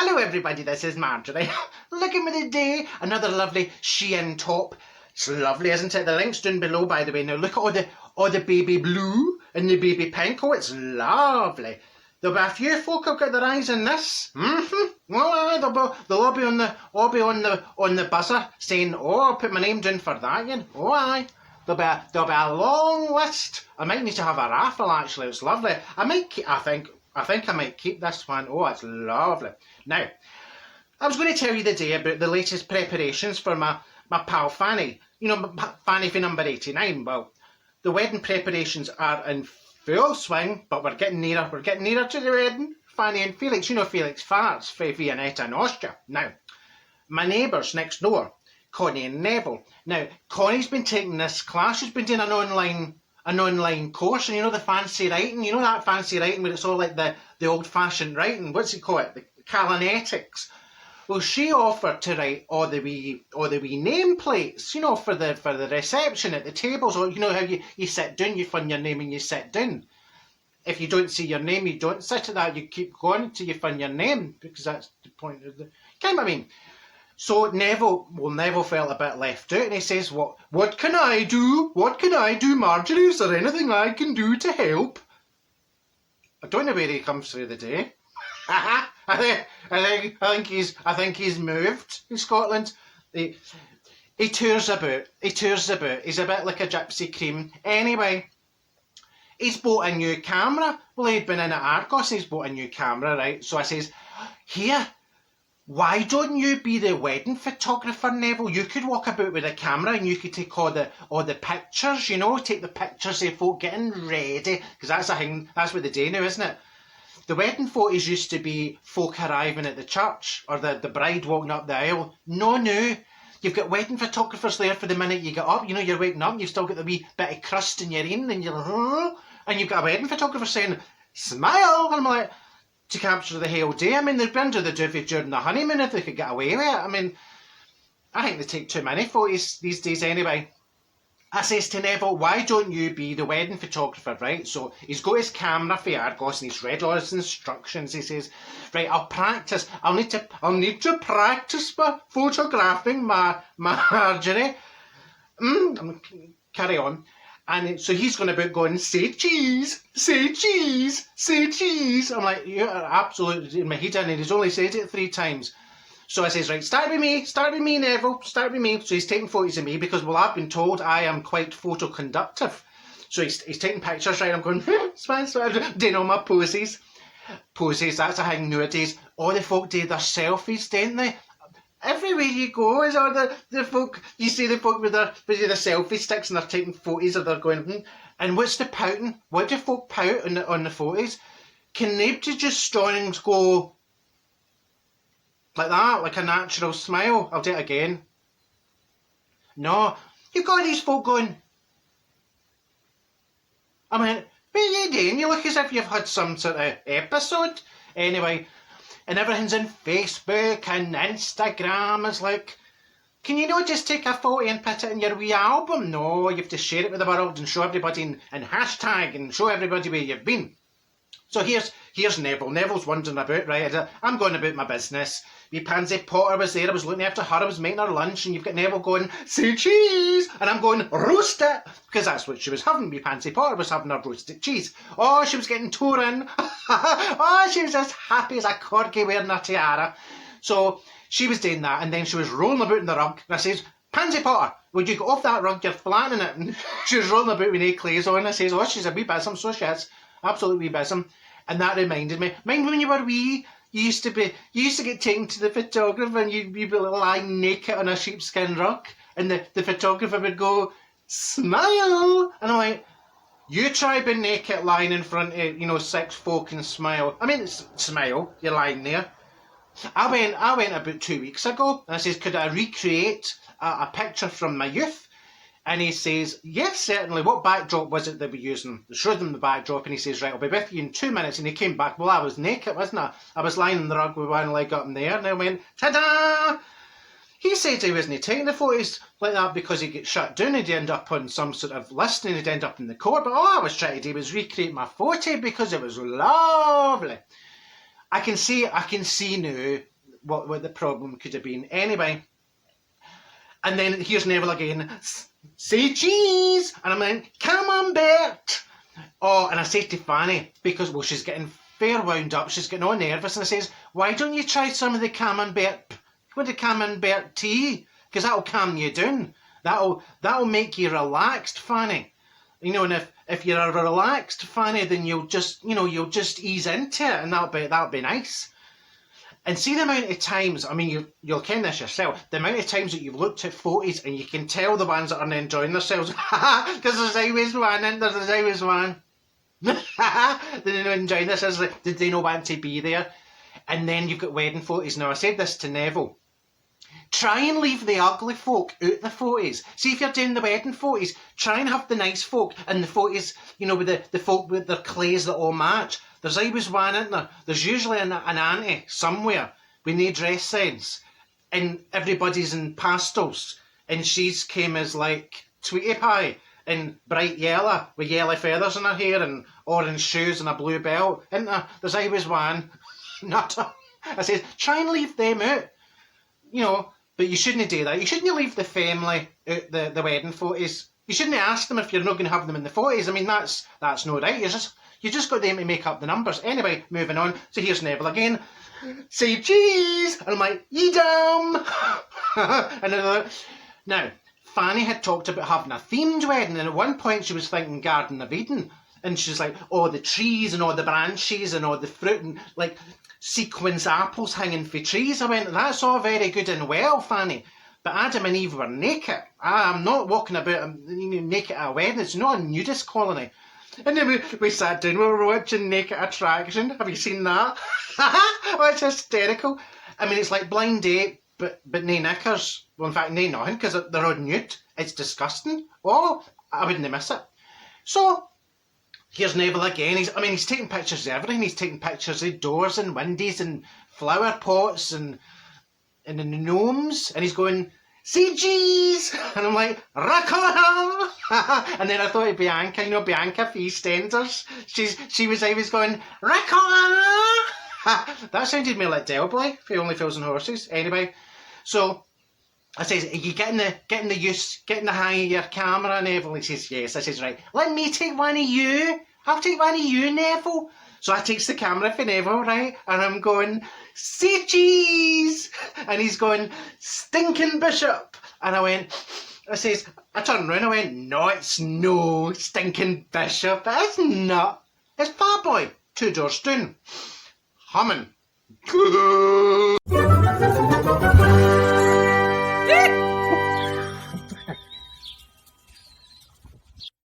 Hello everybody, this is Marjorie. Look at me today, another lovely Shein top. It's lovely, isn't it? The link's down below, by the way. Now look at all the baby blue and the baby pink. Oh, it's lovely. There'll be a few folk who've got their eyes on this. Well, aye, they'll all be on the buzzer saying, "Oh, I'll put my name down for that." You know? Oh, aye. There'll be a long list. I might need to have a raffle. Actually, it's lovely. I think I might keep this one. Oh, it's lovely. Now, I was going to tell you today about the latest preparations for my pal Fanny. You know, Fanny for number 89. Well, the wedding preparations are in full swing, but we're getting nearer. We're getting nearer to the wedding. Fanny and Felix. You know Felix Farts for Viennetta and Austria. Now, my neighbours next door, Connie and Neville. Now, Connie's been taking this class. She's been doing an online course, and you know the fancy writing, you know that fancy writing where it's all like the old-fashioned writing, what's it called, the Calanetics. Well, she offered to write all the wee nameplates, you know, for the reception at the tables, or you know how you sit down, you find your name and you sit down. If you don't see your name, you don't sit at that, you keep going until you find your name, because that's the point of the game. I mean, so Neville felt a bit left out, and he says, what can I do? What can I do, Marjorie? Is there anything I can do to help? I don't know where he comes through the day. I think he's moved in Scotland. He tours about. He's a bit like a gypsy cream. Anyway, he's bought a new camera. Well, he'd been in at Argos, and he's bought a new camera, right? So I says, here, why don't you be the wedding photographer, Neville? You could walk about with a camera and you could take all the pictures, you know, take the pictures of folk getting ready, because that's a thing, that's what they do now, isn't it? The wedding photos used to be folk arriving at the church or the bride walking up the aisle. No. You've got wedding photographers there for the minute you get up. You know, you're waking up, you've still got the wee bit of crust in your ear, and and you've got a wedding photographer saying, "Smile!" And I'm like, to capture the whole day. I mean, they've been to the Duvy during the honeymoon if they could get away with it. I mean, I think they take too many photos these days anyway. I says to Neville, why don't you be the wedding photographer, right? So he's got his camera for Argos and he's read all his instructions. He says, right, I'll practice. I'll need to practice my photographing my Marjorie. Carry on. And so he's going about going, say cheese, say cheese, say cheese. I'm like, you're absolutely in my head, and he's only said it 3 times. So I says, right, start with me, Neville, start with me. So he's taking photos of me because, well, I've been told I am quite photoconductive. So he's taking pictures, right? I'm going, smile, doing all my poses. Poses, that's a thing nowadays. All the folk do their selfies, don't they? Everywhere you go is all the folk, you see the folk with their selfie sticks and they're taking photos or they're going, And what's the pouting? What do folk pout on the photos? Can they just stand and go like that, like a natural smile? I'll do it again. No, you've got these folk going, I mean, what are you doing? You look as if you've had some sort of episode. Anyway, and everything's on Facebook and Instagram. It's like, can you not just take a photo and put it in your wee album? No, you have to share it with the world and show everybody and hashtag and show everybody where you've been. So here's Neville. Neville's wandering about, right? I'm going about my business. Wee Pansy Potter was there. I was looking after her. I was making her lunch. And you've got Neville going, say cheese. And I'm going, roast it. Because that's what she was having. Wee Pansy Potter was having her roasted cheese. Oh, she was getting tore in. Oh, she was as happy as a corgi wearing a tiara. So she was doing that. And then she was rolling about in the rug. And I says, Pansy Potter, would you get off that rug? You're flattening it. And she was rolling about with no clothes on. I says, oh, she's a wee besom. So she is. Absolutely wee besom. And that reminded me, mind when you were wee, you used to get taken to the photographer and you'd be lying naked on a sheepskin rug and the photographer would go, smile. And I'm like, you try being naked lying in front of, 6 folk and smile. I mean, smile, you're lying there. I went about 2 weeks ago and I says, could I recreate a picture from my youth? And he says, yes, certainly. What backdrop was it that we're using? I showed him the backdrop and he says, right, I'll be with you in 2 minutes. And he came back. Well, I was naked, wasn't I? I was lying on the rug with one leg up in the air. And I went, ta-da! He said he wasn't taking the photos like that because he'd get shut down. He'd end up on some sort of list and he'd end up in the court. But all I was trying to do was recreate my photo because it was lovely. I can see now what the problem could have been. Anyway, and then here's Neville again. Say cheese! And I'm like, come on, Bert! Oh, and I say to Fanny, because, well, she's getting fair wound up, she's getting all nervous, and I says, why don't you try some of the camembert, what the camembert tea? Because that'll calm you down. That'll make you relaxed, Fanny. You know, and if you're a relaxed Fanny, then you'll just ease into it, and that'll be nice. And see the amount of times, I mean, you'll ken this yourself, the amount of times that you've looked at photos and you can tell the ones that are enjoying themselves, because there's always one, and there's always one. They don't enjoy this, did they not want to be there? And then you've got wedding photos. Now, I said this to Neville. Try and leave the ugly folk out the photos. See, if you're doing the wedding photos, try and have the nice folk and the photos, you know, with the folk with their clays that all match. There's always one in there. There's usually an auntie somewhere with no dress sense, and everybody's in pastels, and she's came as like Tweety Pie in bright yellow with yellow feathers in her hair and orange shoes and a blue belt. Isn't there? There's always one. Nutter. I says, try and leave them out. You know, but you shouldn't do that. You shouldn't leave the family out the wedding photos. You shouldn't ask them if you're not going to have them in the photos. I mean, that's no right. You just got them to make up the numbers. Anyway, moving on. So here's Neville again. Say cheese! And I'm like, ye dumb! Now, Fanny had talked about having a themed wedding, and at one point she was thinking Garden of Eden. And she's like, oh, the trees and all the branches and all the fruit and like sequins apples hanging for trees. I went, that's all very good and well, Fanny, but Adam and Eve were naked. I'm not walking about naked at a wedding. It's not a nudist colony. And then we sat down, we were watching Naked Attraction. Have you seen that? Oh, it's hysterical. I mean, it's like Blind Date, but no knickers. Well, in fact, no nothing, because they're all nude. It's disgusting. Oh, I wouldn't miss it. So, here's Neville again. He's taking pictures of everything. He's taking pictures of doors and windows and flower pots and the gnomes. And he's going, see cheese! And I'm like, Rakona! And then I thought of Bianca, you know, Bianca from EastEnders. She was always going, Rakona! That sounded more like Del Boy for Only Fools and Horses. Anyway, so I says, are you getting the hang of your camera, Neville? He says, yes. I says, right, let me take one of you. I'll take one of you, Neville. So I takes the camera for Neville, right? And I'm going, say cheese! And he's going, stinking bishop. And I turned around, I went, no, it's no stinking bishop. It's not. It's Fat Boy, 2 doors down, humming.